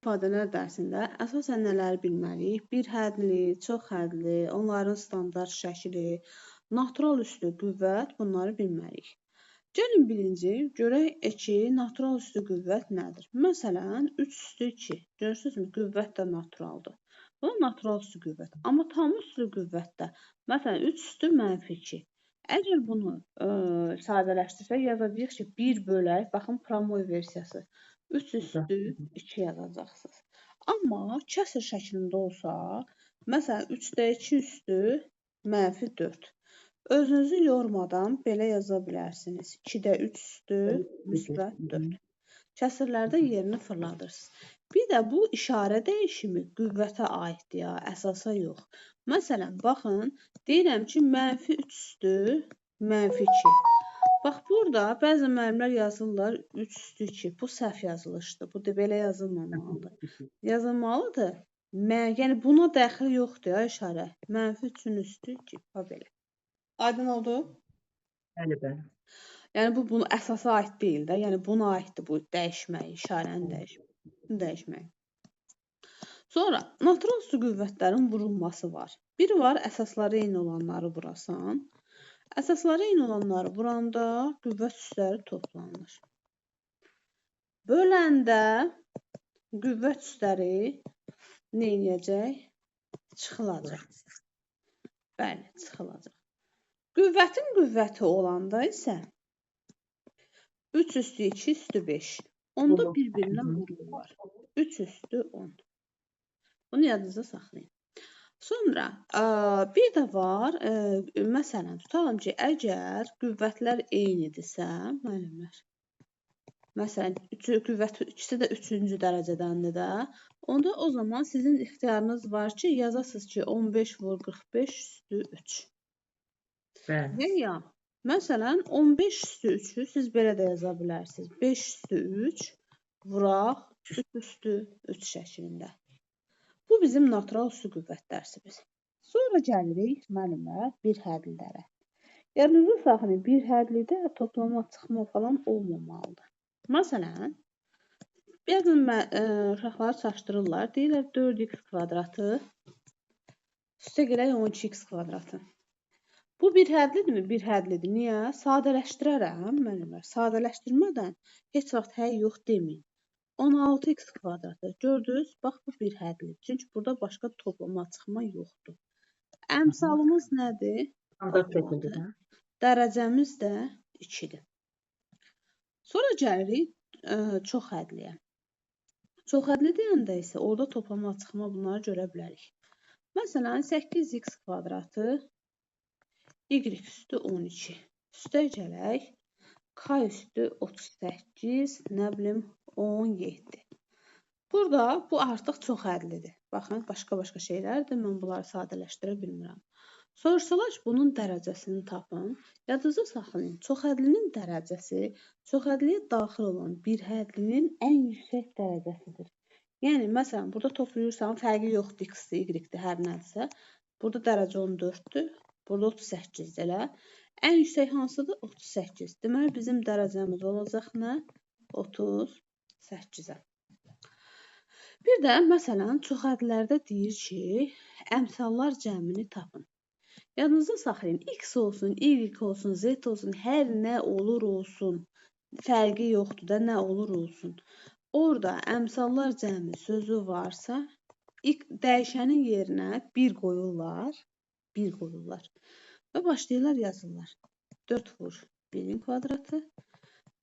İfadələr dərsində əsasən nələri bilməliyik? Bir hədli, çox hədli, onların standart şəkli, natural üstü qüvvət, bunları bilməliyik. Gəlin birinci görək ki, natural üstü qüvvət nədir? Məsələn, 3 üstü 2. Görürsünüzmü? Qüvvət də naturaldır. Bu natural üstü qüvvət. Amma tam üstü qüvvətdə, məsələn, 3 üstü -2. Əgər bunu sadələşdirsək, yazacağıq ki, 1 bölək, baxın, promoy versiyası. 3 üstü 2 yazacaqsınız. Amma kəsr şəklində olsa, məsələn, 3-də 2 üstü -4. Özünüzü yormadan belə yaza bilərsiniz. 2-də 3 üstü müsbət 4. Kəsirlərdə yerini fırladırsınız. Bir də bu işarə dəyişimi qüvvətə aiddir ya, əsasa yox. Məsələn, baxın, deyirəm ki, -3 üstü -2. Bax, burada bəzi müəllimlər yazırlar 3 üstü 2. Bu səhv yazılışdır. Bu da belə yazılmamalıdır. Yazılmalıdır. Yəni, buna dəxil yoxdur ya işarə. -3-ün üstü 2. Belə. Aydın oldu? Bəli, bəli. Yəni, bu bunun əsasa aid deyil də. Yəni, buna aiddir bu dəyişmək, işarəni dəyişmək. Sonra, natural üstü qüvvətlərin vurulması var. Biri var, əsasları eyni olanları vurasan. Əsasları eyni olanları vuranda qüvvət üstləri toplanır. Böləndə qüvvət üstləri nə edəcək? Çıxılacaq. Bəli, çıxılacaq. Qüvvətin qüvvəti olanda isə 3 üstü 2 üstü 5. Onda bir-birinə vururlar. 3 üstü 10. Bunu yadınızda saxlayın. Sonra bir də var, məsələn, tutalım ki, əgər qüvvətlər eynidirsə, müəllimlər, məsələn, qüvvət ikisi də 3-cü dərəcədəndir də, onda o zaman sizin ixtiyarınız var ki, yazasınız ki, 15 vur 45 üstü 3. Bəli. Ya, məsələn, 15 üstü 3-ü siz belə də yaza bilərsiniz. 5 üstü 3 vuraq 3 üstü 3 şəklində. Bu bizim natural üstü qüvvət dərsimiz. Sonra gəlirik, müəllimlər, bir hədlilərə. Yadınızda saxlayın, bir hədlidə toplama, çıxma falan olmamalıdır. Məsələn, bəzən uşaqları çaşdırırlar, deyirlər 4x kvadratı üstə gələk 12x kvadratı. Bu bir hədlidirmi? Bir hədlidir. Niyə? Sadələşdirərəm, müəllimlər. Sadələşdirmədən heç vaxt həy yox deməyin. 16x kvadratı. Gördünüz? Bax, bu bir hədlidir. Çünki burada başqa toplama, çıxma yoxdur. Əmsalımız nədir? Dərəcəmiz də 2-dir. Sonra gəlirik çox hədliyə. Çox hədli deyəndə isə orada toplama, çıxma bunları görə bilərik. Məsələn, 8x kvadratı y üstü 12. Üstə gələk. K üstü 38, nə bilim, 17. Burada bu artıq çox hədlidir. Baxın, başqa şeylərdir. Mən bunları sadələşdirə bilmirəm. Soruşsalar ki, bunun dərəcəsini tapın. Yadınızda saxlayın. Çox hədlinin dərəcəsi çox hədliyə daxil olan bir hədlinin ən yüksək dərəcəsidir. Yəni, məsələn, burada toplayırsan, fərqi yoxdur, x-dir, y-dir, hər nədirsə. Burada dərəcə 14-dür, burada 38-dir, elə. Ən yüksək hansıdır? 38. Deməli, bizim dərəcəmiz olacaq nə? 38-ə. Bir də, məsələn, çox hədlərdə deyir ki, əmsallar cəmini tapın. Yadınızda saxlayın, x olsun, y olsun, z olsun, hər nə olur olsun, fərqi yoxdur da, nə olur olsun. Orada əmsallar cəmi sözü varsa, dəyişənin yerinə 1 qoyurlar, və başlayırlar yazırlar. 4 vur 1-in kvadratı,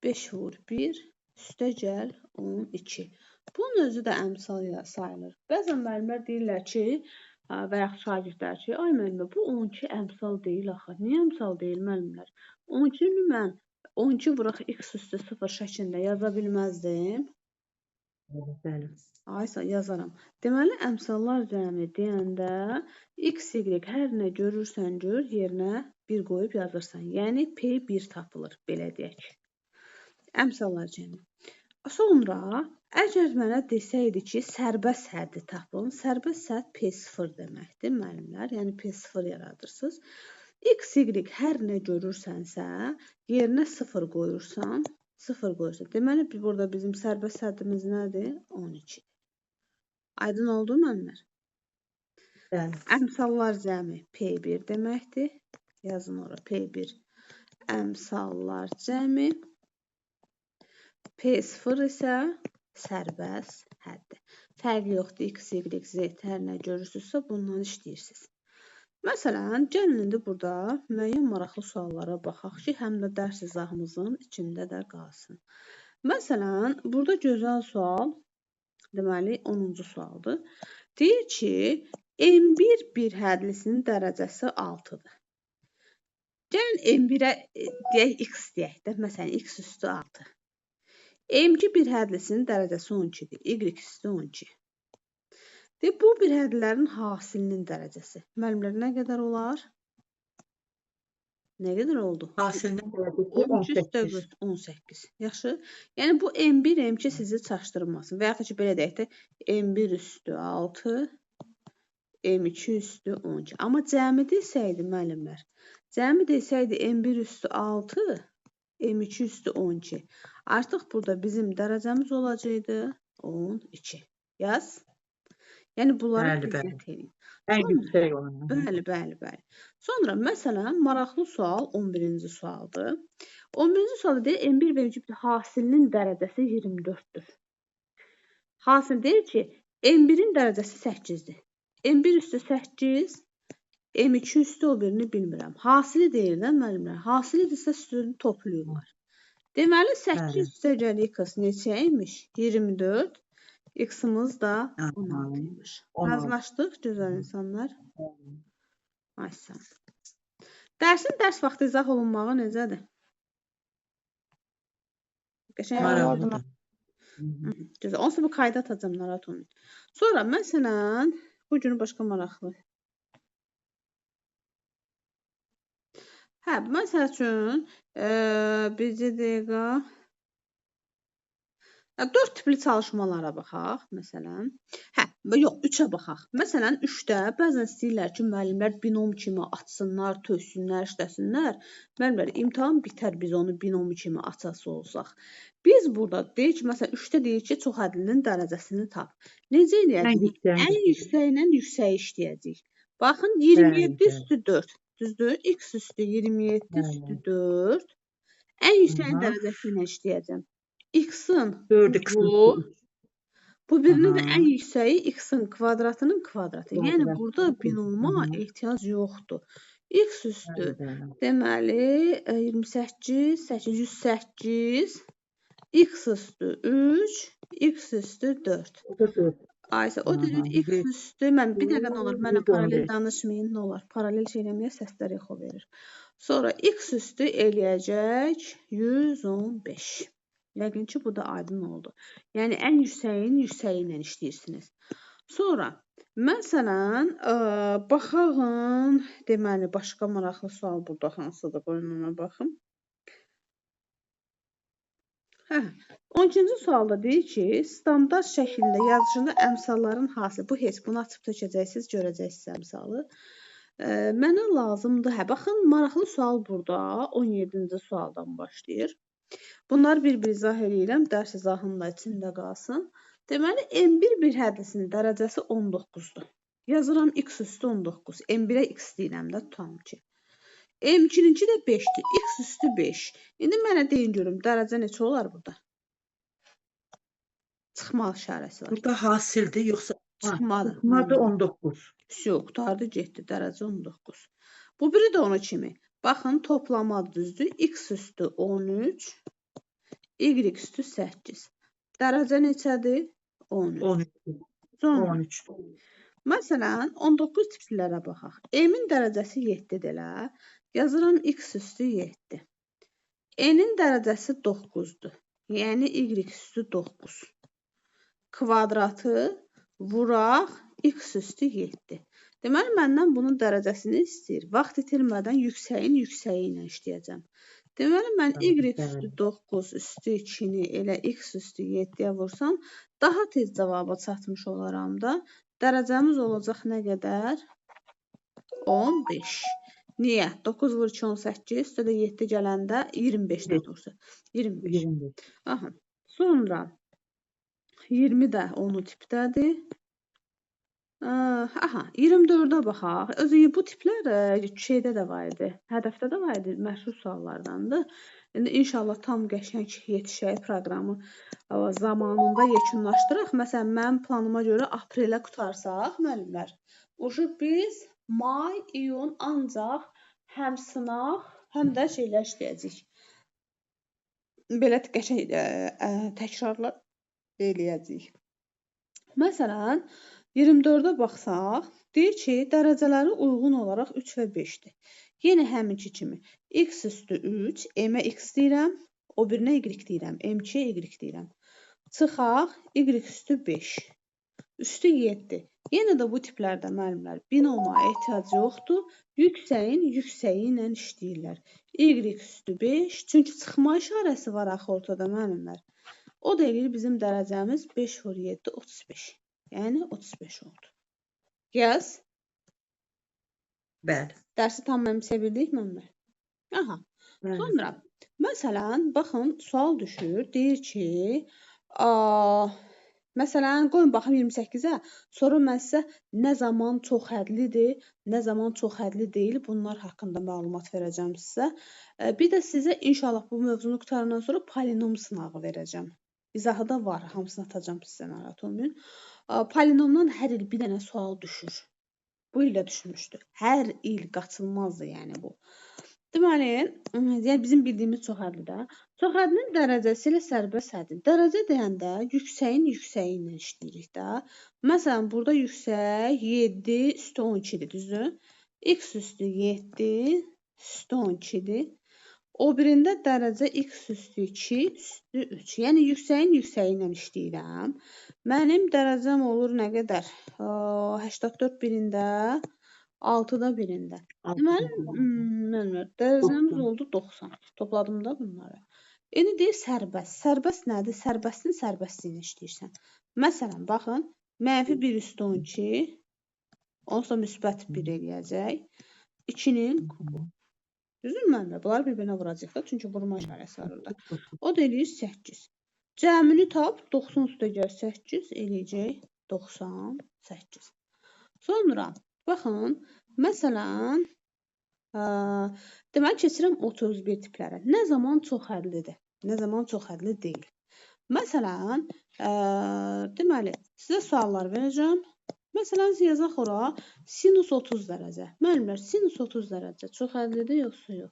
5 vur 1, üstə gəl 12. Bunun özü də əmsal sayılır. Bəzən müəllimlər deyirlər ki, və yaxud şagirdlər ki, ay müəllimə, bu 12 əmsal deyil axı. Niyə əmsal deyil müəllimlər? 12-ni mən 12 vuraq x üstü 0 şəklində yaza bilməzdim. Bəli. Aysa yazaram. Deməli, əmsallar cəmi deyəndə x, y hər nə görürsən gör, yerinə 1 qoyub yazırsan. Yəni, P1 tapılır, belə deyək. Əmsallar cəmi. Sonra, əgər mənə desəydi ki, sərbəst həddi tapın, sərbəst hədd P0 deməkdir, müəllimlər. Yəni, P0 yaradırsınız. X, Y hər nə görürsənsə, yerinə 0 qoyursan, 0 qoyursan. Deməli, burada bizim sərbəst həddimiz nədir? 12. Aydın oldu müəllimlər? Bəli. Əmsallar cəmi P1 deməkdir. Yazın ora P1. Əmsallar cəmi. P0 isə sərbəst həddir. Fərqi yoxdur. X, Y, Z hər nə görürsünüzsə bundan işləyirsiniz. Məsələn, gəlin indi burada müəyyən maraqlı suallara baxaq ki, həm də dərs izahımızın içində də qalsın. Məsələn, burada gözəl sual, deməli 10-cu sualdır. Deyir ki, M1 bir hədlisinin dərəcəsi 6-dır. Gəlin M1-ə deyək X deyək də, məsələn X üstü 6. M2 bir hədlisinin dərəcəsi 12-dir. Y üstü 12. Bu bir hədlərin hasilinin dərəcəsi. Müəllimlər nə qədər olar? Nə qədər oldu? Hasilinin dərəcəsi 13 üstə 18. Yaxşı. Yəni bu M1, M2 sizi çaşdırmasın. Və yaxud ki, belə deyək də M1 üstü 6, M2 üstü 12. Amma cəmi desəydi müəllimlər, cəmi desəydi M1 üstü 6, M2 üstü 12. Artıq burada bizim dərəcəmiz olacaqdı 12. Yaz. Yəni bunlara diqqət edin. Ən yüksək olan. Bəli. Sonra məsələn maraqlı sual 11-ci sualdır. 11-ci sualda deyir M1 və M2 hasilinin dərəcəsi 24-dür. Hasil deyir ki, M1-in dərəcəsi 8-dir. M1 üstü 8, M2 üstü o birini bilmirəm. Hasili deyir də müəllimlər. Hasilidirsə üstünü toplayırlar. Deməli 8 üstə gəlir X neçəymiş? 24. X-imiz da 16'ymış. Razılaşdıq gözəl insanlar. Ay sağ ol. Dərsin dərs vaxtı izah olunmağı necədir? Maraqlıdır. Gözəl. Onsuz bu qayda atacağım, narahat olmayın. Sonra məsələn, bu gün başqa maraqlı. Məsəl üçün, bircə dəqiqə 4 tipli çalışmalara baxaq, məsələn. Yox, 3-ə baxaq. Məsələn, 3-də bəzən istəyirlər ki, müəllimlər binom kimi açsınlar, tövsünlər, işləsinlər. Müəllimlər, imtahan bitər, biz onu binom kimi açası olsaq. Biz burada deyək ki, məsələn, 3-də deyək ki, çox hədlinin dərəcəsini tap. Necə eləyəcəyik? Ən yüksəklə yüksəyi işləyəcəyik. Baxın, 27 üstü 4. Düzdür? X üstü 27 üstü 4. Ən yüksəyin dərəcəsini işləyəcəm. X-ın bu birinin də ən yüksəyi X-ın kvadratının kvadratı. Yəni burada binoma ehtiyac yoxdur. X üstü deməli 28, 808, X üstü 3, X üstü 4. Aysə o deyir X üstü, mən bir dəqiqə nə olur, mənə paralel danışmayın, nə olar? Paralel şeyləməyə səslər exo verir. Sonra X üstü eləyəcək 115. Yəqin ki, bu da aydın oldu. Yəni, ən yüksəyin yüksəyi ilə işləyirsiniz. Sonra, məsələn, baxağın, deməli, başqa maraqlı sual burada hansıdır, qoyun ona baxım. 12-ci sualda deyir ki, standart şəkildə yazıcında əmsalların hasili, bu heç, bunu açıb tökəcəksiniz, görəcəksiniz əmsalı. Mənə lazımdır, baxın, maraqlı sual burada 17-ci sualdan başlayır. Bunları bir-bir izah edirəm, dərs izahının da içində qalsın. Deməli, M1 bir hədlisinin dərəcəsi 19-dur. Yazıram X üstü 19. M1-ə X deyirəm də, tutam ki. M2-ninki də 5-dir. X üstü 5. İndi mənə deyin görüm, dərəcə neçə olar burada? Çıxma işarəsi var. Burada hasildir, yoxsa çıxmadır. Çıxmadır 19. Yox, qutardı, getdi, dərəcə 19. Bu biri də onun kimi. Baxın, toplamadır, düzdür. X üstü 13. Y üstü 8. Dərəcə neçədir? 13. 13. Məsələn, 19 tiplərə baxaq. M-in dərəcəsi 7-dir elə. Yazıram X üstü 7. N-in dərəcəsi 9-dur. Yəni Y üstü 9. Kvadratı vuraq X üstü 7. Deməli, məndən bunun dərəcəsini istəyir. Vaxt itirmədən yüksəyin yüksəyi ilə işləyəcəm. Deməli, mən Y üstü 9 üstü 2-ni elə X üstü 7-yə vursam, daha tez cavaba çatmış olaram da. Dərəcəmiz olacaq nə qədər? 15. Niyə? 9 vur 2, 18, üstədə 7 gələndə 25-də dursa. 25. Aha. Sonra 20 də 10 tipdədir. Aha, 24-ə baxaq. Özü bu tiplər şeydə də var idi. Hədəfdə də var idi, məşhur suallardandır. İndi inşallah tam qəşəng yetişək proqramı zamanında yekunlaşdıraq. Məsələn, mənim planıma görə aprelə qutarsaq, müəllimlər, biz may, iyun ancaq həm sınaq, həm də şeylər işləyəcəyik. Belə qəşəng təkrarlar eləyəcəyik. Məsələn, 24-ə baxsaq, deyir ki, dərəcələri uyğun olaraq 3 və 5-dir. Yenə həminki kimi x üstü 3, m-ə x deyirəm, o birinə y deyirəm, m2-yə y deyirəm. Çıxaq, y üstü 5, üstü 7. Yenə də bu tiplərdə müəllimlər binomaya ehtiyac yoxdur. Yüksəyin ilə işləyirlər. Y üstü 5, çünki çıxma işarəsi var axı ortada müəllimlər. O da eləyir bizim dərəcəmiz 5 vur 7, 35. Yəni 35 oldu. Yaz. Bəli. Dərsi tam mənimsəyə müəllimlər? Aha. Bəli. Sonra, məsələn, baxın, sual düşür. Deyir ki, məsələn, qoyun baxım 28-ə. Sonra mən sizə nə zaman çox hədlidir, nə zaman çox hədli deyil, bunlar haqqında məlumat verəcəm sizə. Bir də sizə inşallah bu mövzunu qutarandan sonra polinom sınağı verəcəm. İzahı da var, hamısını atacağım sizə, narahat olmayın. Polinomdan hər il bir dənə sual düşür. Bu il də düşmüşdü. Hər il qaçılmazdı yəni bu. Deməli, yəni bizim bildiyimiz çoxhədlidə. Çoxhədlinin dərəcəsi ilə sərbəst hədin. Dərəcə deyəndə yüksəyin ilə işləyirik də. Məsələn, burada yüksək 7 üstü 12-dir, düzdür? X üstü 7 üstü 12-dir. O birində dərəcə x üstü 2 üstü 3. Yəni yüksəyin ilə işləyirəm. Mənim dərəcəm olur nə qədər? 84 birində, 6-da birində. Deməli, dərəcəmiz oldu 90. Topladım da bunları. İndi deyir sərbəst. Sərbəst nədir? Sərbəstin sərbəstliyini işləyirsən. Məsələn, baxın, mənfi 1 üstü 12, onsuz müsbət 1 eləyəcək. 2-nin kubu. Düzdür müəllimlər? Bunları bir-birinə vuracaq da, çünki vurma işarəsi var orada. O da eləyir 8. Cəmini tap, 90 üstə gəl 8 eləyəcək 98. Sonra, baxın, məsələn, deməli, keçirəm 31 tiplərə. Nə zaman çox hədlidir, nə zaman çox hədli deyil. Məsələn, deməli, sizə suallar verəcəm. Məsələn, yazaq ora sinus 30 dərəcə. Müəllimlər, sinus 30 dərəcə çox hədlidir, yoxsa yox?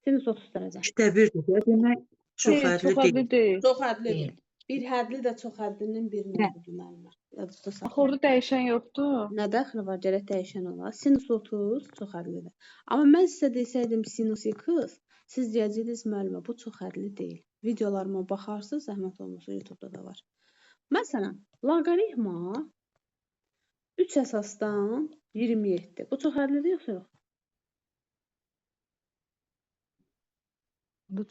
Sinus 30 dərəcə. İşte bir də demək çox hədli deyil. Çox hədli deyil. Bir hədli də çox hədlinin birinə budur müəllimlər. Yadınızda saxlayın. Axı orada dəyişən yoxdur. Nə dəxli var, gərək dəyişən olar. Sinus 30 çox hədlidir. Amma mən sizə desəydim sinus x, siz deyəcəydiniz müəllimə, bu çox hədli deyil. Videolarıma baxarsınız, zəhmət olmasa YouTube-da da var. Məsələn, loqaritma 3 əsasdan 27. Bu çox hədlidir, yoxsa yox?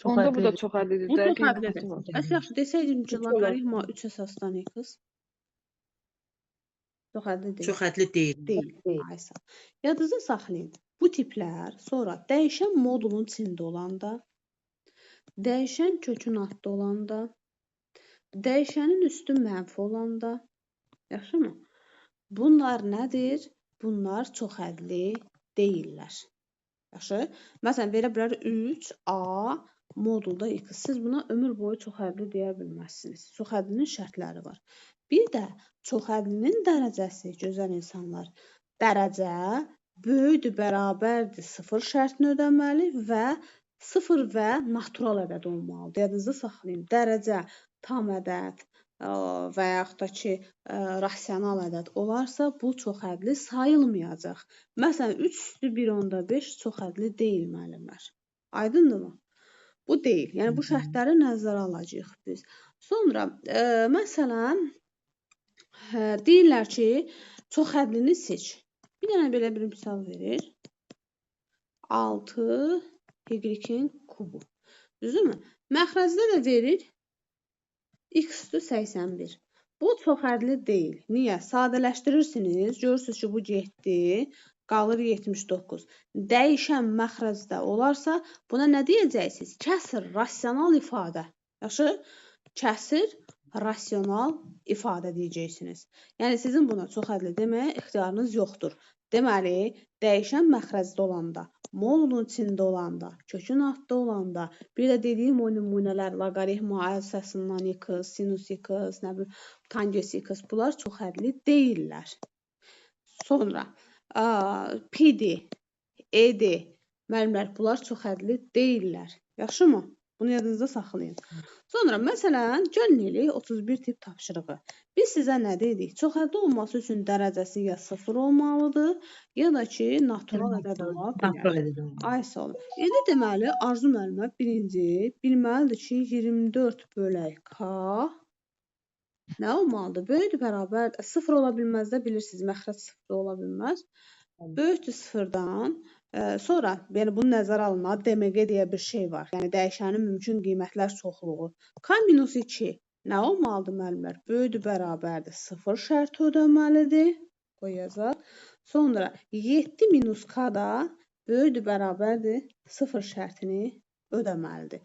Onda bu da çox hədlidir. Bu çox hədlidir. Bəs yaxşı, desəydim ki, loqaritma 3 əsasdan x. Çox hədli deyil. Çox hədli deyil. Deyil. Aysa. Yadınızda saxlayın. Bu tiplər sonra dəyişən modulun içində olanda, dəyişən kökün altında olanda, dəyişənin üstü mənfi olanda, yaxşımı? Bunlar nədir? Bunlar çox hədli deyillər. Yaxşı? Məsələn, verə bilər 3A modulda x. Siz buna ömür boyu çox hədli deyə bilməzsiniz. Çox hədlinin şərtləri var. Bir də çox hədlinin dərəcəsi, gözəl insanlar, dərəcə böyükdür, bərabərdir 0 şərtini ödəməli və 0 və natural ədəd olmalıdır. Yadınızda saxlayın. Dərəcə tam ədəd və yaxud da ki, rasional ədəd olarsa, bu çox hədli sayılmayacaq. Məsələn, 3 üstü 1/5 çox hədli deyil müəllimlər. Aydındırmı? Bu deyil. Yəni, bu şərtləri nəzərə alacağıq biz. Sonra, məsələn, deyirlər ki, çox hədlini seç. Bir dənə belə bir misal verir. 6 y-in kubu. Düzdürmü? Məxrəcdə də verir x üstü 81. Bu çox hədli deyil. Niyə? Sadələşdirirsiniz. Görürsünüz ki, bu getdi. Qalır 79. Dəyişən məxrəcdə olarsa, buna nə deyəcəksiniz? Kəsr, rasional ifadə. Yaxşı? Kəsir, rasional ifadə deyəcəksiniz. Yəni sizin buna çoxhədli deməyə ixtiyarınız yoxdur. Deməli, dəyişən məxrəcdə olanda, modulun içində olanda, kökün altında olanda, bir də dediyim o nümunələr loqaritm, sin x, sinus x, nə bilim, tangens x, bunlar çoxhədli deyillər. Sonra PD, ED, müəllimlər, bunlar çoxhədli deyillər. Yaxşımı? Bunu yadınızda saxlayın. Sonra, məsələn, gəlin eləyək 31 tip tapşırığı. Biz sizə nə dedik? Çoxhədli olması üçün dərəcəsi ya 0 olmalıdır, ya da ki, natural ədəd ola bilər. Ay sağ olun. İndi deməli, Arzu müəllimə birinci bilməlidir ki, 24 bölək K nə olmalıdır? Böyükdür, bərabərdir. 0 ola bilməz də bilirsiniz, məxrəc 0 ola bilməz. Böyükdür 0-dan. Sonra, yəni bunu nəzərə alın, DMG deyə bir şey var. Yəni dəyişənin mümkün qiymətlər çoxluğu. K-2 nə olmalıdır müəllimlər? Böyükdür, bərabərdir. 0 şərti ödəməlidir. Qoy yazaq. Sonra 7-K da böyükdür, bərabərdir. 0 şərtini ödəməlidir.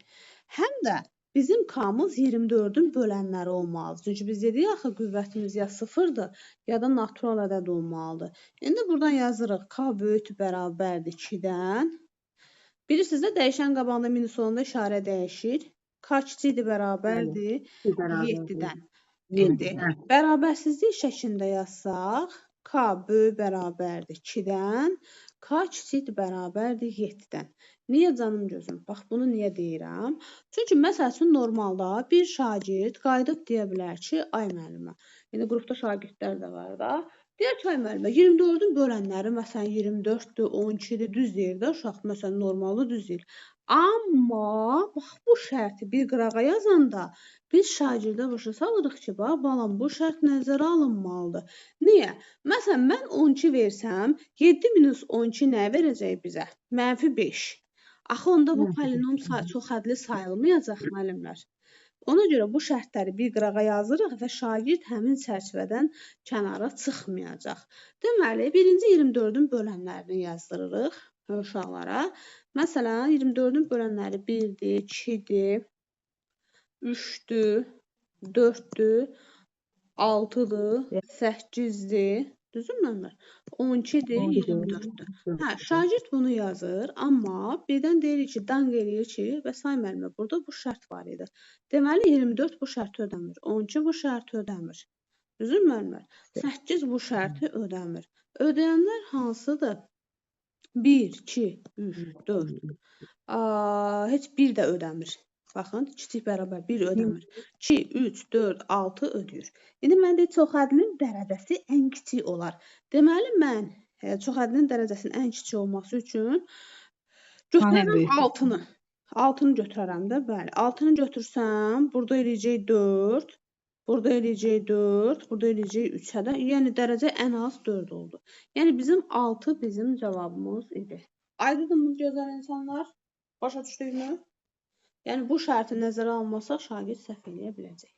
Həm də bizim K-mız 24-ün bölənləri olmalıdır. Çünki biz dedik axı qüvvətimiz ya 0-dır, ya da natural ədəd olmalıdır. İndi buradan yazırıq K böyükdür, bərabərdir 2-dən. Bilirsiniz də dəyişən qabağında minus olanda işarə dəyişir. K kiçikdir, bərabərdir 7-dən. İndi bərabərsizlik şəklində yazsaq, K böyük bərabərdir 2-dən, K kiçikdir, bərabərdir 7-dən. Niyə canım gözüm? Bax, bunu niyə deyirəm? Çünki məsəl üçün normalda bir şagird qayıdıb deyə bilər ki, ay müəllimə, yəni qrupda şagirdlər də var da, deyər ki, ay müəllimə, 24-ün bölənləri məsələn 24-dür, 12-dir, düz deyir də uşaq, məsələn normalda düz deyir. Amma bax, bu şərti bir qırağa yazanda biz şagirdə başa salırıq ki, bax, balam, bu şərt nəzərə alınmalıdır. Niyə? Məsələn, mən 12 versəm, 7 minus 12 nə verəcək bizə? -5. Axı onda bu polinom çoxhədli sayılmayacaq müəllimlər. Ona görə bu şərtləri bir qırağa yazırıq və şagird həmin çərçivədən kənara çıxmayacaq. Deməli, birinci 24-ün bölənlərini yazdırırıq uşaqlara. Məsələn, 24-ün bölənləri 1-dir, 2-dir, 3-dür, 4-dür, 6-dır, 8-dir. Düzdür müəllimlər? 12-dir, 24-dür. Hə, şagird bunu yazır, amma birdən deyirik ki, danq eləyir ki, və say müəllimə, burada bu şərt var idi. Deməli, 24 bu şərti ödəmir, 12 bu şərti ödəmir. Düzdür müəllimlər? 8 bu şərti ödəmir. Ödəyənlər hansıdır? 1, 2, 3, 4. Heç 1 də ödəmir. Baxın, kiçik bərabər 1 ödəmir. 2, 3, 4, 6 ödəyir. İndi mən deyim, çoxhədlinin dərəcəsi ən kiçik olar. Deməli, mən çoxhədlinin dərəcəsinin ən kiçik olması üçün götürərəm 6-nı. 6-nı götürərəm də, bəli. 6-nı götürsəm, burada eləyəcək 4, burada eləyəcək 4, burada eləyəcək 3. Yəni, dərəcə ən az 4 oldu. Yəni, bizim 6 bizim cavabımız idi. Aydınmı gözəl insanlar? Başa düşdükmü? Yəni, bu şərti nəzərə almasaq, şagird səhv eləyə biləcək.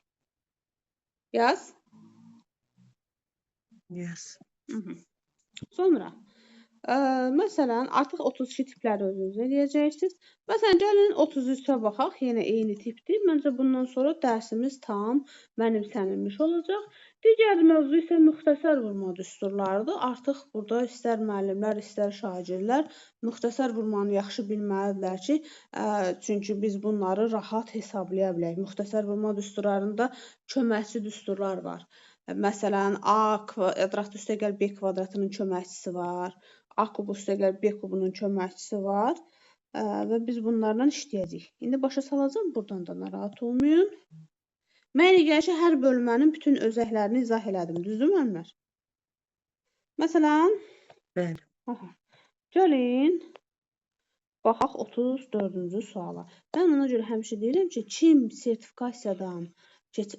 Yaz. Yes. Sonra, məsələn, artıq 32 tipləri özünüz eləyəcəksiniz. Məsələn, gəlin 33-ə baxaq, yenə eyni tipdir. Məncə, bundan sonra dərsimiz tam mənimsənilmiş olacaq. Digər mövzu isə müxtəsər vurma düsturlarıdır. Artıq burada istər müəllimlər, istər şagirdlər müxtəsər vurmanı yaxşı bilməlidirlər ki, çünki biz bunları rahat hesablaya bilək. Müxtəsər vurma düsturlarında köməkçi düsturlar var. Məsələn, A kvadrat üstə gəl B kvadratının köməkçisi var. A kub üstə gəl B kubunun köməkçisi var. Və biz bunlarla işləyəcəyik. İndi başa salacağım, buradan da narahat olmayın. Mən elə gəlir ki, hər bölmənin bütün özəklərini izah elədim. Düzdür müəllimlər? Məsələn, gəlin, baxaq 34-cü suala. Mən ona görə həmişə deyirəm ki, kim sertifikasiyadan,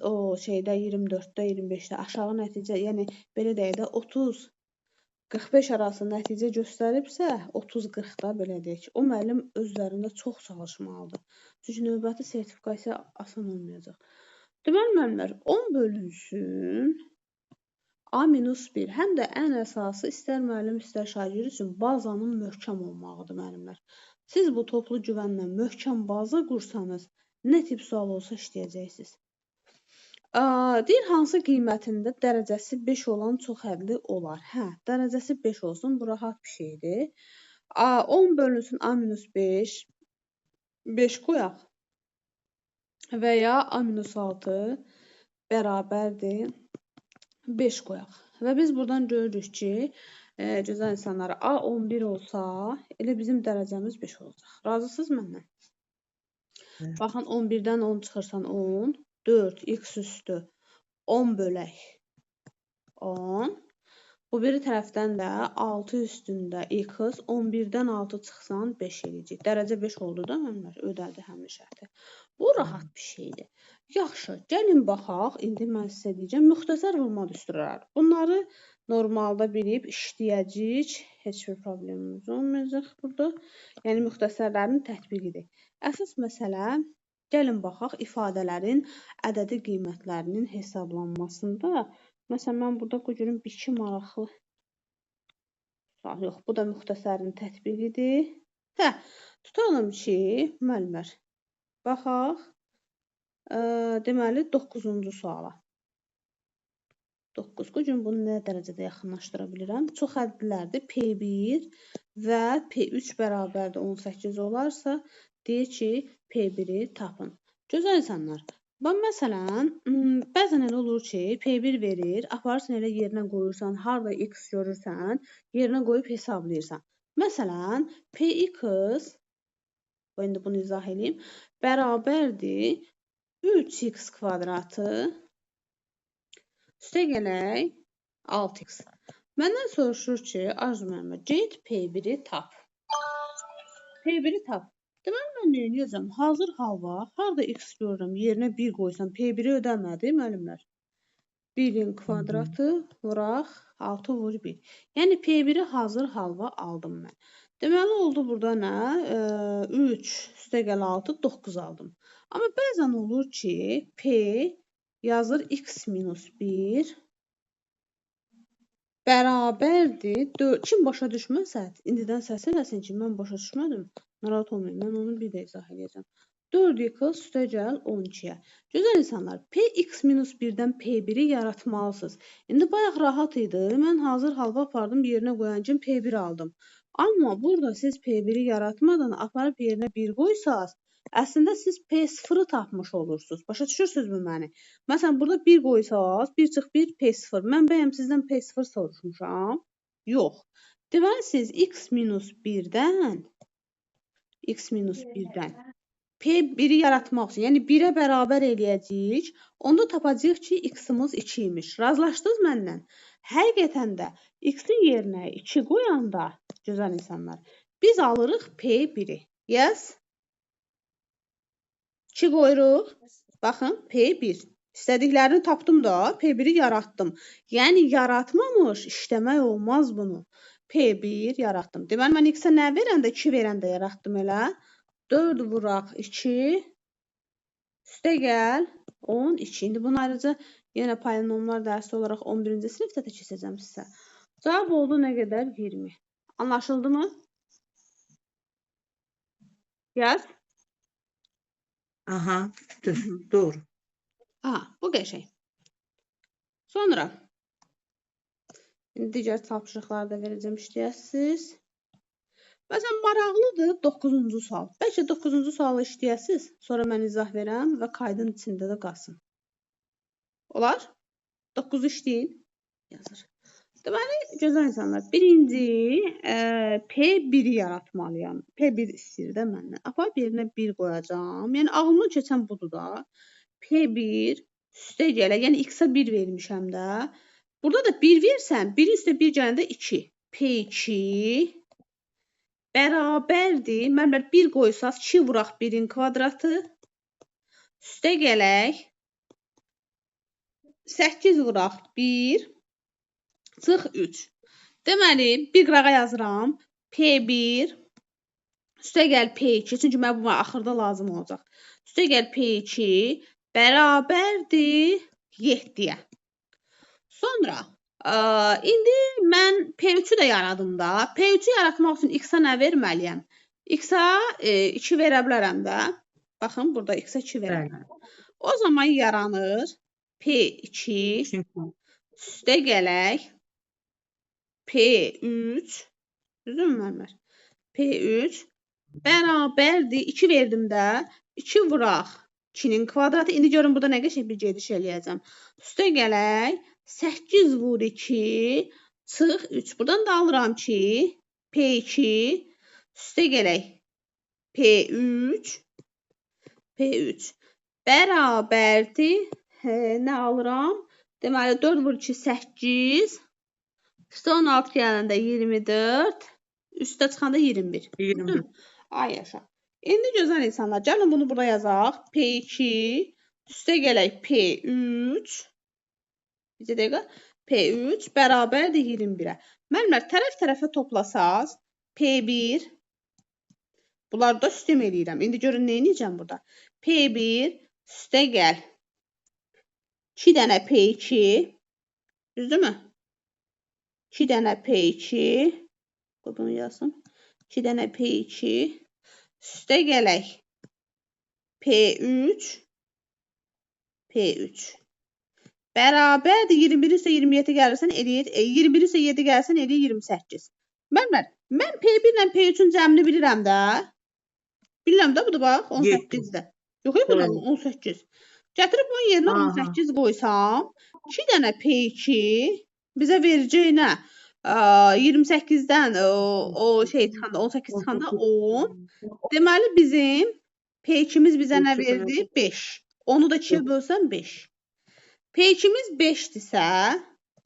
o şeydə 24-də, 25-də aşağı nəticə, yəni belə deyək də 30-45 arası nəticə göstəribsə, 30-40-da belə deyək ki, o müəllim öz üzərində çox çalışmalıdır. Çünki növbəti sertifikasiya asan olmayacaq. Deməli, müəllimlər, 10 bölünsün A-1. Həm də ən əsası istər müəllim, istər şagird üçün bazanın möhkəm olmağıdır, müəllimlər. Siz bu toplu güvənlə möhkəm baza qursanız, nə tip sual olsa işləyəcəksiniz. Deyir hansı qiymətində dərəcəsi 5 olan çoxhədli olar? Hə, dərəcəsi 5 olsun, bu rahat bir şeydir. 10 bölünsün A-5, 5 qoyaq və ya A-6 bərabərdir 5 qoyaq. Və biz buradan görürük ki, gözəl insanlar, A11 olsa, elə bizim dərəcəmiz 5 olacaq. Razısınız məndən? Baxın, 11-dən 10 çıxırsan 10, 4, x üstü 10 bölək 10. Bu biri tərəfdən də 6 üstündə x 11-dən 6 çıxsan 5 eləyəcək. Dərəcə 5 oldu da mənlər, ödəldi həmin şərti. Bu rahat bir şeydir. Yaxşı, gəlin baxaq. İndi mən sizə deyəcəm, müxtəsər vurma düsturları. Bunları normalda bilib işləyəcəyik. Heç bir problemimiz olmayacaq burada. Yəni, müxtəsərlərin tətbiqidir. Əsas məsələ, gəlin baxaq ifadələrin ədədi qiymətlərinin hesablanmasında. Məsələn, mən burada görürüm 2 maraqlı. Yox, bu da müxtəsərin tətbiqidir. Tutalım ki, müəllimlər, baxaq, deməli, 9-cu suala. 9. Bu gün bunu nə dərəcədə yaxınlaşdıra bilirəm? Çox həddilərdir. P1 və P3 bərabərdir 18 olarsa, deyir ki, P1-i tapın. Gözəl insanlar, məsələn, bəzən elə olur ki, P1 verir, aparırsan elə yerinə qoyursan, harada x görürsən, yerinə qoyub hesablayırsan. Məsələn, Px, indi bunu izah edeyim, bərabərdir 3x kvadratı üstə gələk 6x. Məndən soruşur ki, Arzu müəllimə, get P1-i tap. P1-i tap. Deməli, mən nə edəcəm? Hazır halva, harada x görürəm, yerinə 1 qoysam, P1-i ödəmədi, müəllimlər. 1-in kvadratı vuraq, 6 vur 1. Yəni, P1-i hazır halva aldım mən. Deməli, oldu burada nə? 3 üstə gəl 6, 9 aldım. Amma bəzən olur ki, P yazır x minus 1 bərabərdir 4. Kim başa düşməsə, indidən səs eləsin ki, mən başa düşmədim. Narahat olmayın, mən onu bir də izah edəcəm. 4x üstə gəl 12-yə. Gözəl insanlar, Px minus 1-dən P1-i yaratmalısınız. İndi bayaq rahat idi. Mən hazır halva apardım, yerinə qoyan kimi P1 aldım. Amma burada siz P1-i yaratmadan aparıb yerinə 1 qoysaz, əslində siz P0-ı tapmış olursunuz. Başa düşürsünüzmü məni? Məsələn, burada 1 qoysaz, 1 çıx 1 P0. Mən bəyəm sizdən P0 soruşmuşam? Yox. Deməli, siz x minus 1-dən P1-i yaratmaq üçün, yəni 1-ə bərabər eləyəcəyik, onda tapacağıq ki, x-imiz 2 imiş. Razılaşdınız məndən? Həqiqətən də x-in yerinə 2 qoyanda, gözəl insanlar, biz alırıq P1-i. Yes? 2 qoyuruq. Baxın, P1. İstədiklərini tapdım da, P1-i yaratdım. Yəni, yaratmamış işləmək olmaz bunu. P1 yaratdım. Deməli, mən x-ə nə verəndə, 2 verəndə yaratdım elə. 4 vuraq 2, üstə gəl 12. İndi bunu ayrıca yenə polinomlar dərsi olaraq 11-ci sinifdə də keçəcəm sizə. Cavab oldu nə qədər? 20. Anlaşıldı mı? Yaz. Aha, doğru. Bu qəşəng. Sonra digər tapşırıqları da verəcəm işləyəsiniz. Məsələn, maraqlıdır 9-cu sual. Bəlkə 9-cu sualı işləyəsiniz, sonra mən izah verəm və qaydın içində də qalsın. Olar? 9-u işləyin. Yazır. Deməli, gözəl insanlar, birinci P1-i yaratmalıyam. P1 istəyir də məndən. Aparıb yerinə 1 qoyacam. Yəni, ağlımdan keçən budur da. P1 üstə gələ, yəni x-a 1 vermişəm də. Burada da 1 versən, 1-in üstə 1 gələndə 2. P2 bərabərdir. Mənlər 1 qoysaz, 2 vuraq 1-in kvadratı. Üstə gələk. 8 vuraq 1. Çıx 3. Deməli, bir qırağa yazıram. P1. Üstə gəl P2. Çünki mən bu axırda lazım olacaq. Üstə gəl P2 bərabərdir 7-yə. Sonra, indi mən P3-ü də yaradım da. P3-ü yaratmaq üçün x-a nə verməliyəm? X-a 2 verə bilərəm də. Baxın, burada x-a 2 verəm. O zaman yaranır. P2 Çünki üstə gələk P3 düzdürmü müəllimlər? P3 bərabərdir 2 verdim də 2 vuraq 2-nin kvadratı. İndi görün burada nə qəşəng bir gediş eləyəcəm. Üstə gələk 8 vur 2 çıx 3. Buradan da alıram ki P2 üstə gələk P3 bərabərdir nə alıram? Deməli 4 vur 2 8 üstə 16 gələndə 24 üstə çıxanda 21. 21. Ay yaşa. İndi gözəl insanlar, gəlin bunu burada yazaq. P2 üstə gələk P3 bizə dəqiqə P3 bərabərdir 21-ə. Müəllimlər, tərəf-tərəfə toplasaz P1 bunları da üstəm eləyirəm. İndi görün nə edəcəm burada? P1 üstə gəl 2 dənə P2 düzdürmü? 2 dənə P2 bunu yazım. 2 dənə P2 üstə gələk P3 bərabərdir 21 isə 27 gəlirsən eləyir 21 isə 7 gəlirsən eləyir 28. Müəllimlər, mən P1 ilə P3-ün cəmini bilirəm də. Bilirəm də budur bax 18-də. Yox ya 18. Gətirib bunun yerinə 18 qoysam 2 dənə P2 bizə verəcək nə? 28-dən o şey çıxanda 18 çıxanda 10. Deməli bizim P2-miz bizə nə verdi? 5. Onu da 2-yə bölsəm 5. P2-miz 5-dirsə,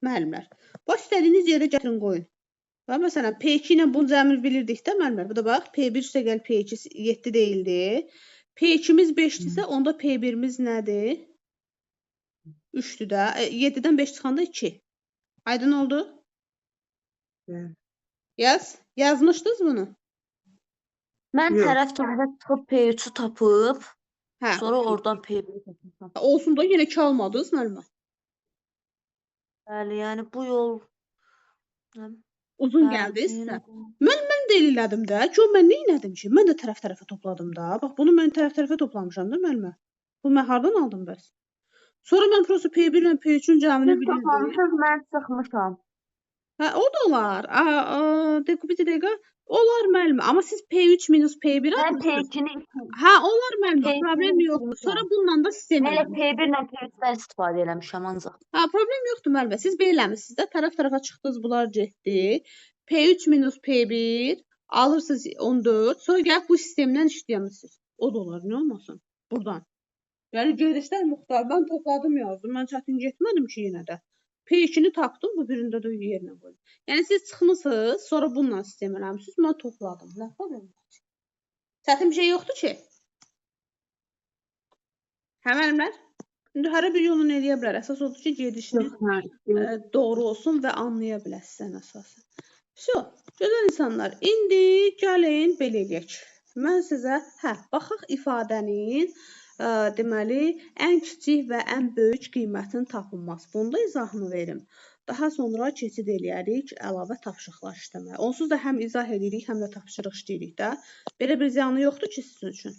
müəllimlər, bax istədiyiniz yerə gətirin qoyun. Və məsələn, P2 ilə bunun cəmini bilirdik də, müəllimlər. Bu da bax, P1 üstə gəl P2 7 deyildi. P2-miz 5-dirsə, onda P1-miz nədir? 3-dür də. 7-dən 5 çıxanda 2. Aydın oldu? Yazmışdınız bunu? Mən tərəf-tərəfə çıxıb P3-ü tapıb, sonra oradan P1-i tapmışam. Olsun da yenə 2 almadınız müəllimə. Bəli, yəni bu yol uzun gəldi sizə. Mən də elədim də. Ki, mən nə etdim ki? Mən də tərəf-tərəfə topladım da. Bax, bunu mən tərəf-tərəfə toplamışam da müəllimə. Bu mən hardan aldım bəs? Sonra mən prosta P1 ilə P3-ün cəmini bilirdim. Siz mən çıxmışam. Hə, o da olar. Bir dəqiqə. Olar müəllimə. Amma siz P3 minus P1 Mən atmışsınız. P2-ni Hə, olar müəllimə. Problem yoxdur. Sonra bununla da sistem elə P1 ilə P3-dən istifadə eləmişəm ancaq. Hə, problem yoxdur müəllimə. Siz belə eləmisiniz də. Tərəf-tərəfə çıxdınız, bunlar getdi. P3 minus P1 alırsınız 14. Sonra gəlib bu sistemdən işləyəmisiniz. O da olar, nə olmasın? Buradan. Yəni gedişlər müxtəlif. Mən topladım yazdım. Mən çətin getmədim ki yenə də. P2-ni tapdım, bu birində də yerinə qoydum. Yəni siz çıxmısınız, sonra bununla sistem eləmişsiniz. Mən topladım. Nə problem var? Çətin bir şey yoxdur ki. Hə müəllimlər? İndi hərə bir yolunu eləyə bilər. Əsas odur ki, gedişiniz doğru olsun və anlaya biləsiniz ən əsası. Vəsə, gözəl insanlar, indi gəlin belə eləyək. Mən sizə, baxaq ifadənin deməli, ən kiçik və ən böyük qiymətin tapılması. Bunda izahını verim. Daha sonra keçid eləyərik əlavə tapşırıqlar işləməyə. Onsuz da həm izah edirik, həm də tapşırıq işləyirik də. Belə bir ziyanı yoxdur ki, sizin üçün?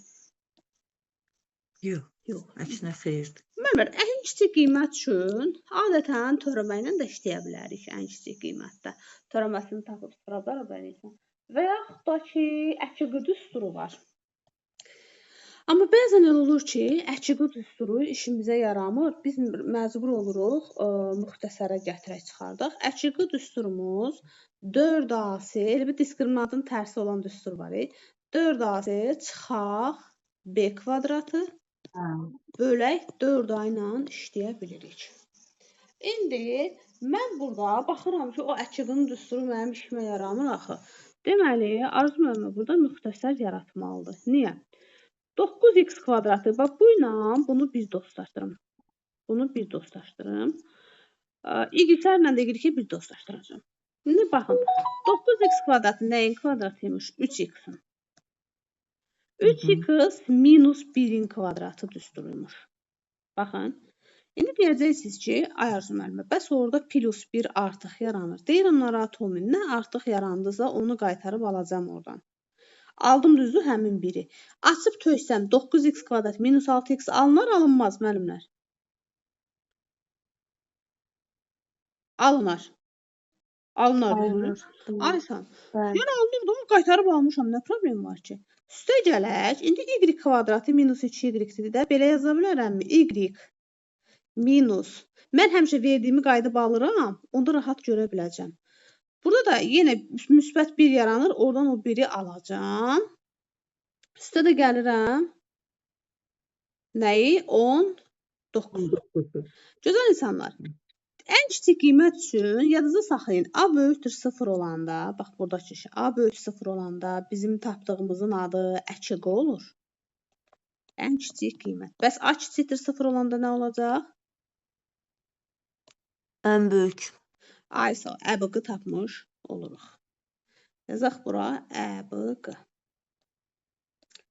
Yox, əksinə xeyirdir. Müəllimlər, ən kiçik qiymət üçün adətən törəmə ilə də işləyə bilərik ən kiçik qiymətdə. Törəməsini tapıb sıra bilərik. Və yaxud da ki, əkiqi düsturu var. Amma bəzən elə olur ki, əkiqi düsturu işimizə yaramır. Biz məcbur oluruq müxtəsərə gətirək çıxardıq. Əkiqi düsturumuz 4AC, elə bir diskriminantın tərsi olan düstur var. 4AC çıxaq B kvadratı bölək 4A ilə işləyə bilirik. İndi mən burada baxıram ki, o əkiqinin düsturu mənim işimə yaramır axı. Deməli, Arzu müəllimə burada müxtəsər yaratmalıdır. Niyə? 9x kvadratı, bax bu ilə bunu bir dostlaşdırım. Bunu bir dostlaşdırım. Y-lərlə də deyirik ki, bir dostlaşdıracağım. İndi baxın, 9x kvadratı nəyin kvadratıymış? 3x-in. 3x minus 1-in kvadratı düsturuymuş. Baxın. İndi deyəcəksiniz ki, ay Arzu müəllimə, bəs orada plus 1 artıq yaranır. Deyirəm, narahat olmayın. Nə artıq yarandısa, onu qaytarıb alacam oradan. Aldım düzdür həmin biri. Açıb töksəm 9x kvadrat minus 6x alınır, alınmaz müəllimlər? Alınır. Alınır, düzdür? Alınır. Aysan. Bəli. Yəni alınırdı, amma qaytarıb almışam. Nə problem var ki? Üstə gələk. İndi y kvadratı minus 2y-dir də. Belə yaza bilərəmmi? Y minus. Mən həmişə verdiyimi qayıdıb alıram. Onda rahat görə biləcəm. Burada da yenə müsbət 1 yaranır. Oradan o 1-i alacam. Üstə də gəlirəm. Nəyi? 19. Gözəl insanlar. Ən kiçik qiymət üçün yadınızda saxlayın. A böyükdür 0 olanda, bax buradakı şey. A böyük 0 olanda bizim tapdığımızın adı ƏÇQ olur. Ən kiçik qiymət. Bəs A kiçikdir 0 olanda nə olacaq? Ən böyük. Aysa ƏBQ tapmış oluruq. Yazaq bura ƏBQ.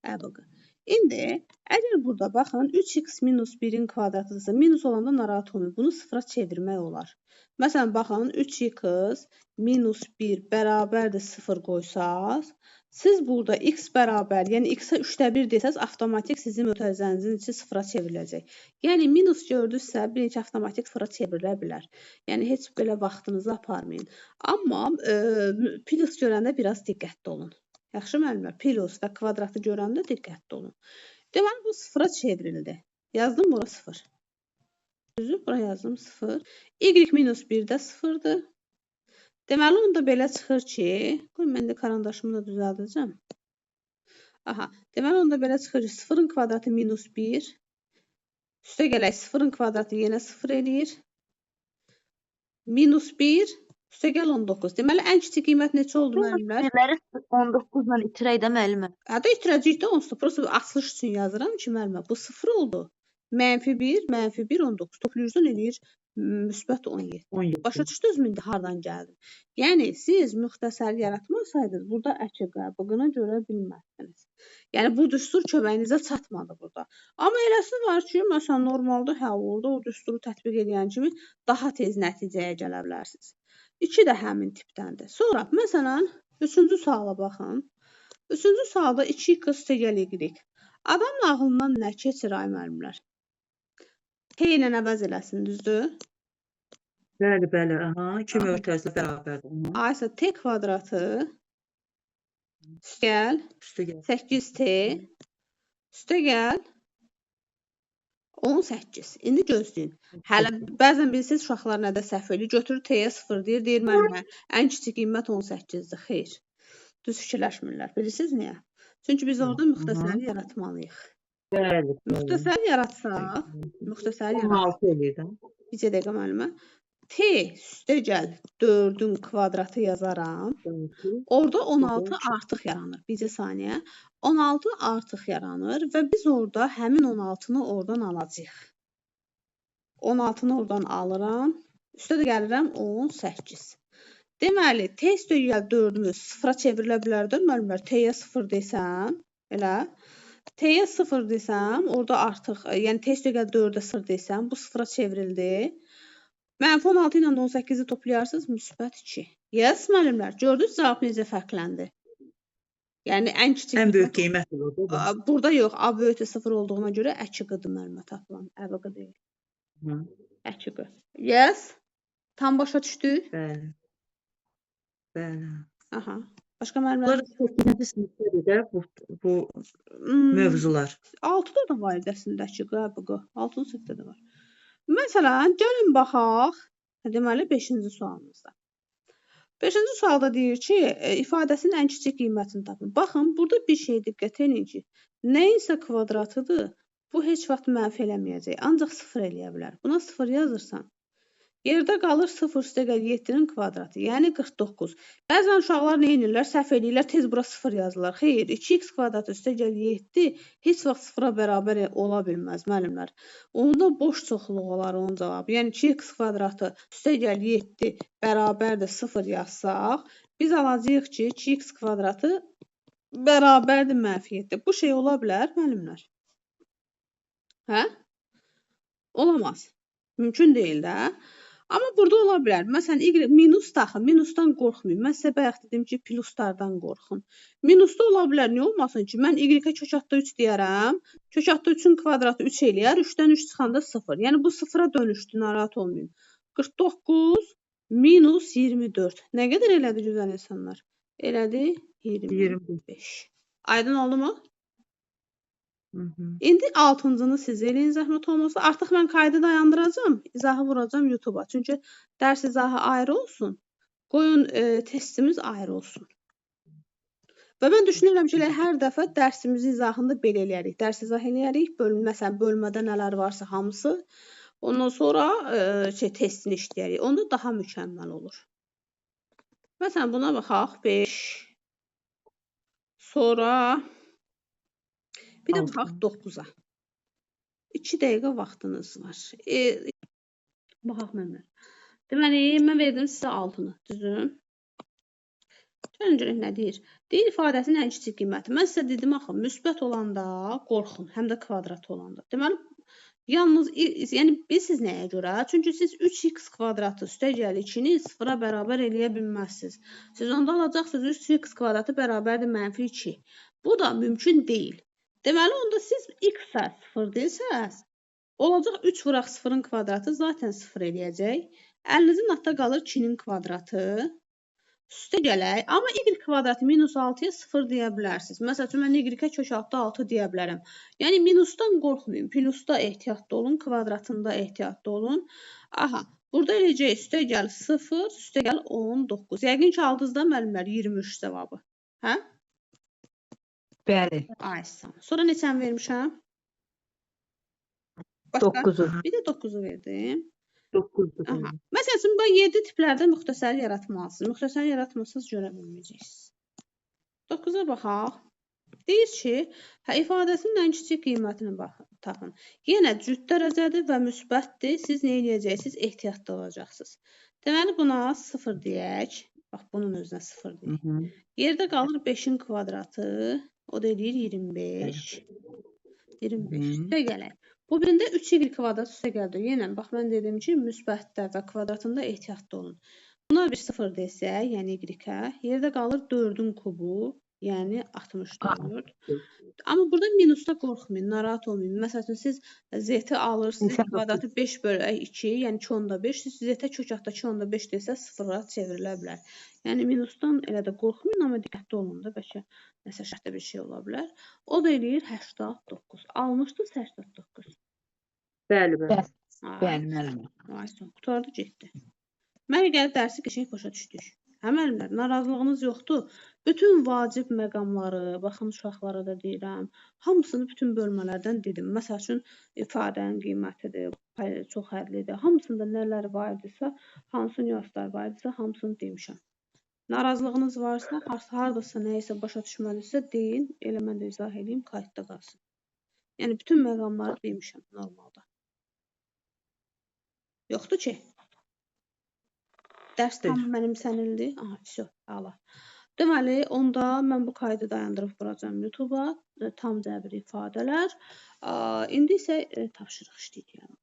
ƏBQ. İndi əgər burada baxın 3x minus 1-in kvadratıdırsa, minus olanda narahat olmayın. Bunu sıfıra çevirmək olar. Məsələn, baxın 3x minus 1 bərabərdir 0 qoysaz, siz burada x bərabər, yəni x-ə 3də 1 desəz, avtomatik sizin mötərizənizin içi sıfıra çevriləcək. Yəni minus gördünüzsə, bilin ki, avtomatik sıfıra çevrilə bilər. Yəni heç belə vaxtınızı aparmayın. Amma plus görəndə biraz diqqətli olun. Yaxşı müəllimlər, plus və kvadratı görəndə diqqətli olun. Deməli, bu sıfıra çevrildi. Yazdım bura 0. Düzdür, bura yazdım 0. Y minus 1 də 0-dır. Deməli, onda belə çıxır ki, qoy mən də karandaşımı da düzəldəcəm. Aha, deməli, onda belə çıxır ki, 0-ın kvadratı minus 1. Üstə gələk, 0-ın kvadratı yenə 0 eləyir. Minus 1. Üstə gəl 19. Deməli, ən kiçik qiymət neçə oldu müəllimlər? Birləri 19 ilə itirək də müəllimə. Hədə itirəcəyik də onsuz. Prosta açılış üçün yazıram ki, müəllimə, bu 0 oldu. -1, -1, 19. Toplayıcıdan eləyir müsbət 17. Başa düşdünüzmü indi hardan gəldim? Yəni, siz müxtəsər yaratmasaydınız, burada ƏÇQ-bığına görə bilməzdiniz. Yəni, bu düstur köməyinizə çatmadı burada. Amma eləsi var ki, məsələn, normalda hə oldu, o düsturu tətbiq edən kimi daha tez nəticəyə gələ bilərsiniz. 2 də həmin tipdəndir. Sonra, məsələn, 3-cü suala baxın. 3-cü sualda 2x üstə gəl y. Adamın ağlından nə keçir ay müəllimlər? P ilə əvəz eləsin, düzdür? Bəli, bəli, aha. 2 mötərizə bərabərdir. Aysa T kvadratı üstə gəl 8T üstə gəl 18. İndi gözləyin. Hələ bəzən bilirsiniz uşaqlar nədə səhv edir. Götürür T-yə 0 deyir, deyir müəllimə, ən kiçik qiymət 18-dir. Xeyr. Düz fikirləşmirlər. Bilirsiniz niyə? Çünki biz orada müxtəsəri yaratmalıyıq. Bəli. Müxtəsəri yaratsaq, 16 eləyir də. Bir dəqiqə müəllimə. T üstə gəl 4-ün kvadratı yazaram. Orada 16 artıq yaranır. Bircə saniyə. 16 artıq yaranır və biz orada həmin 16-nı oradan alacağıq. 16-nı oradan alıram. Üstə də gəlirəm 18. Deməli, T üstə gəl 4-ümüz 0-a çevrilə bilər də müəllimlər. T-yə 0 desəm, elə. T-yə 0 desəm, orada artıq, yəni T üstə gəl 4-ə 0 desəm, bu 0-a çevrildi. -16 ilə 18-i toplayarsınız, müsbət 2. Yes, müəllimlər, gördünüz cavab necə fərqləndi? Yəni, ən kiçik... Ən böyük qiymət olur. Burada yox, A böyükdə 0 olduğuna görə ƏÇQ-dır müəllimə tapılan, ƏBQ deyil. ƏÇQ. Yes, tam başa düşdük? Bəli. Bəli. Aha. Başqa müəllimlər? Bunlar 8-ci sinifdədir də bu mövzular. 6-da da var idəsindəki ƏBQ. 6-cı sinifdə də var. Məsələn, gəlin baxaq, deməli 5-ci sualımızda. 5-ci sualda deyir ki, ifadəsinin ən kiçik qiymətini tapın. Baxın, burada bir şey diqqət edin ki, nəyinsə kvadratıdır, bu heç vaxt mənfi eləməyəcək, ancaq 0 eləyə bilər. Buna 0 yazırsan, yerdə qalır 0 üstə gəl 7-nin kvadratı, yəni 49. Bəzən uşaqlar nə edirlər, səhv edirlər, tez bura 0 yazırlar. Xeyr, 2x kvadratı üstə gəl 7 heç vaxt 0-a bərabər ola bilməz, müəllimlər. Onda boş çoxluq olar onun cavabı. Yəni 2x kvadratı üstə gəl 7 bərabərdir 0 yazsaq, biz alacağıq ki, 2x kvadratı bərabərdir mənfi 7. Bu şey ola bilər, müəllimlər? Hə? Olamaz. Mümkün deyil də. Amma burada ola bilər. Məsələn, y minus taxın, minusdan qorxmayın. Mən sizə bayaq dedim ki, pluslardan qorxun. Minusda ola bilər, nə olmasın ki, mən y-ə kökatda 3 deyərəm, kökatda 3-ün kvadratı 3 eləyər, 3-dən 3 çıxanda 0. Yəni, bu 0-a dönüşdü, narahat olmayın. 49 minus 24. Nə qədər elədi gözəl insanlar? Elədi 25. Aydın oldu mu? İndi 6-cını siz eləyin zəhmət olmasa. Artıq mən kaydı dayandıracağam. İzahı vuracağam YouTube-a. Çünki dərs izahı ayrı olsun. Qoyun testimiz ayrı olsun. Və mən düşünürəm ki, hər dəfə dərsimizin izahında belə eləyərik. Dərs izah eləyərik. Məsələn, bölmədə nələr varsa hamısı. Ondan sonra testini işləyərik. Onda daha mükəmməl olur. Məsələn, buna baxaq. 5. Sonra bir də baxaq 9-a. 2 dəqiqə vaxtınız var. Baxaq mənlər. Deməli, mən verdim sizə 6-nı. Düzün. Gəlin görək nə deyir. Deyir ifadəsinin ən kiçik qiyməti. Mən sizə dedim axı, müsbət olanda qorxun, həm də kvadrat olanda. Deməli, yalnız, yəni bilirsiniz nəyə görə? Çünki siz 3x kvadratı üstəgəl 2-ni 0-a bərabər eləyə bilməzsiniz. Siz onda alacaqsınız 3x kvadratı bərabərdir mənfi 2. Bu da mümkün deyil. Deməli, onda siz x-ə 0 deyirsəz, olacaq 3 vuraq 0-ın kvadratı zaten 0 eləyəcək. Əlinizin altda qalır 2-nin kvadratı. Üstə gələk. Amma y kvadratı minus 6-ya 0 deyə bilərsiniz. Məsəl üçün, mən y-ə kök altda 6 deyə bilərəm. Yəni, minusdan qorxmayın. Plusda ehtiyatlı olun, kvadratında ehtiyatlı olun. Aha, burada eləyəcək üstə gəl 0, üstə gəl 19. Yəqin ki, aldınızda müəllimlər 23 cavabı. Hə? Bəli. Ay, sağ. Sonra neçəni vermişəm? 9-u. Bir də 9-u verdim. 9-u. Aha. Məsəl üçün, 7 tiplərdə müxtəsər yaratmalısınız. Müxtəsər yaratmasanız görə bilməyəcəksiniz. 9-a baxaq. Deyir ki, ifadəsinin ən kiçik qiymətini tapın. Yenə cüt dərəcədir və müsbətdir. Siz nə edəcəksiniz? Ehtiyatlı olacaqsınız. Deməli, buna 0 deyək. Bax, bunun özünə 0 deyək. Yerdə qalır 5-in kvadratı. O da eləyir 25. 25. Üstə gələk. Bu birində 3y kvadrat üstə gəldi. Yenə, bax, mən dedim ki, müsbətdə və kvadratında ehtiyatlı olun. Buna bir 0 desək, yəni y-ə, yerdə qalır 4-ün kubu, yəni 64. Amma burada minusda qorxmayın, narahat olmayın. Məsəl üçün, siz z-i alırsınız, kvadratı 5 bölək 2, yəni 2/5. Siz z-ə kök altda 2/5 desəz, 0-a çevrilə bilər. Yəni, minusdan elə də qorxmayın, amma diqqətli olun da, bəlkə nəsə şərtdə bir şey ola bilər. O da eləyir 89. Almışdınız 89. Bəli, bəli. Bəli, müəllimə. Ay, son, qutardı, getdi. Mən gəlib dərsi qəşəng başa düşdük. Hə, müəllimlər, narazılığınız yoxdur. Bütün vacib məqamları, baxın uşaqlara da deyirəm, hamısını bütün bölmələrdən dedim. Məsəl üçün, ifadənin qiymətidir, çox hədlidir. Hamısında nələr var idisə, hansı nüanslar var idisə, hamısını demişəm. Narazılığınız varsa, haradasa nəyisə başa düşməlisə deyin, elə mən də izah edeyim, kayıtda qalsın. Yəni, bütün məqamları demişəm normalda. Yoxdur ki. Dərs tam mənimsənildi. Aha, vəsə, əla. Deməli, onda mən bu kaydı dayandırıb vuracam YouTube-a. Tam cəbir ifadələr. İndi isə tapşırıq işləyəcəyəm.